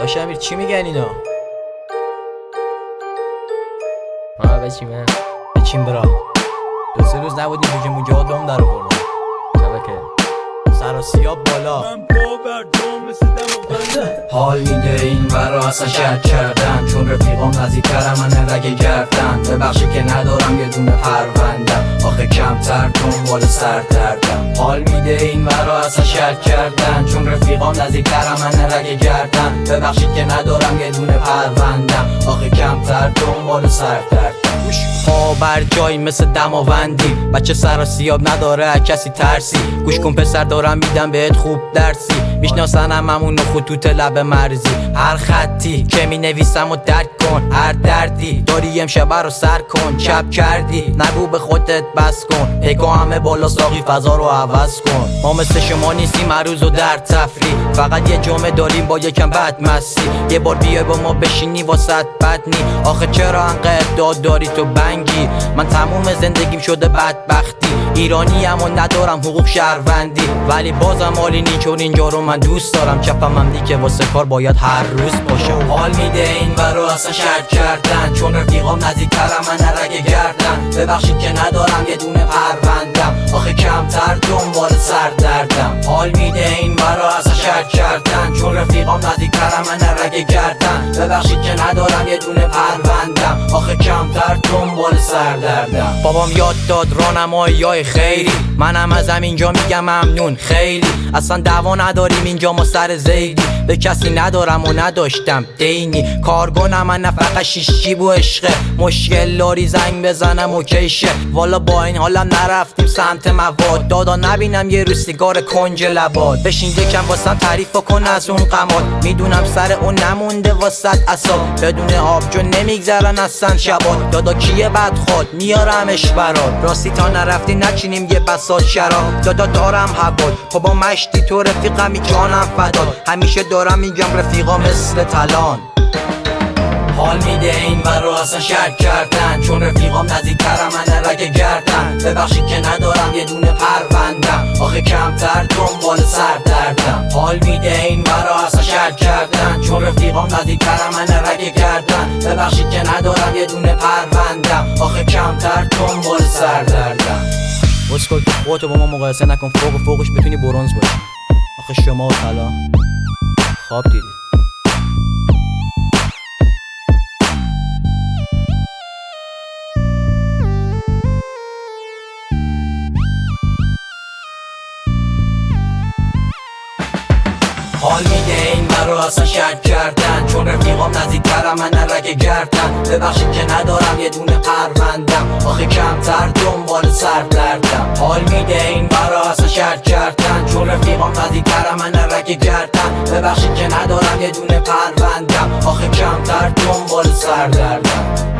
داشت امیر چی میگن اینا؟ بچینم بچین برا. دو سه روز نبودیم بجه مجا دام در آوردم. شبکه سر و سیاب بالا. حال میده این برا اصلا شک کردن، چون رفیقام نزدیکترم من رگ گردن. ببخشی که ندارم یه دونه پروندم، آخه کمتر دنبال سر دردم. حال میده این برا اصلا شک کردن، چون رفیقام نزدیکترم من رگ گردن. ببخشید که ندارم یه دونه پروندم، آخه کمتر دنبال سر دردم. پا بر جای مثل دماوندی، بچه سر سیاب نداره کسی ترسی. گوش کن پسر دارم میدم بهت خوب درسی، میشناسنم همون خطوط لب مرزی. هر خطی که می نویسم و درک کن، هر دردی داری امشب رو سر کن. چپ کردی نگو به خودت بس کن، پیکا همه بالا ساقی فضا رو عوض کن. ما مثل شما نیستیم هر روز و در تفریح، فقط یه جمعه داریم با یکم بد مسی. یه بار بیای با ما بشینی واسط بد نی، آخه چرا انقدر داد داری تو بنگی؟ من تموم زندگیم شده بدبختی، ایرانی اما ندارم حقوق شهروندی. ولی بازم حالی نی چون اینجا رو من دوست دارم، کفم هم دی که واسه کار باید هر روز باشم. حال میده این برا اصلا شک کردن، چون رفیقام نزدیکترم من رگ گردن. ببخشید که ندارم یه دونه پروندم، آخه کمتر دنبال سر دردم. حال میده این برا اصلا شک کردن، چون رفیقام نزدیکترم من رگ گردن. ببخشید که ندارم یه دونه پروندم، آخه کمتر دنبال سر دردم. بابام یاد داد راهنمایی خیری، منم از اینجا میگم ممنون خیلی. اصلا دعوا نداریم اینجا ما سر زیدی، به کسی ندارم و نداشتم دینی. کارگانم من فقط شیشی و عشقه، مشکل لاری زنگ بزنم و کیشه. والا با این حالم نرفتیم سمت مواد، دادا نبینم یه روز سیگار کنج لباد. بشین یکم واسم تعریف کن از اون قماد، میدونم سر اون نمونده واسط اصاب. بدون آبجو نمیگذرن اصلا شبات، دادا کیه بد خود میارمش برات. راستی تا نرفتی نچینیم یه بساط شراب، دادا دارم حواد بابا مشتی تو رفیقمی جانم فداد. همیشه دارم میگم رفیقا مثل تلان. حال میده این برا اصلا شک کردن، چون رفیقام نزدیکترم من رگ گردن. ببخشید که ندارم یه دونه پروندم، آخه کمتر دنبال سر دردم. حال میده این برا اصلا شک کردن، چون رفیقام نزدیکترم من رگ گردن. ببخشید که ندارم یه دونه پروندم، آخه کمتر دنبال سر دردم. اسکل تو خودتو با ما مقایسه نکن، فوق و فوقش بتونی برنز باشی. آخه شما و طلا خواب دیدید. حال میده این برا اصلا شک کردن، چون رفیقام نزدیکترم من رگ گردن. ببخشید که ندارم یه دونه پروندم، آخه کمتر دنبال سر دردم. حال میده این برا اصلا شک کردن، چون رفیقام نزدیکترم من رگ گردن. ببخشید که ندارم یه دونه پروندم، آخه کمتر دنبال سر دردم.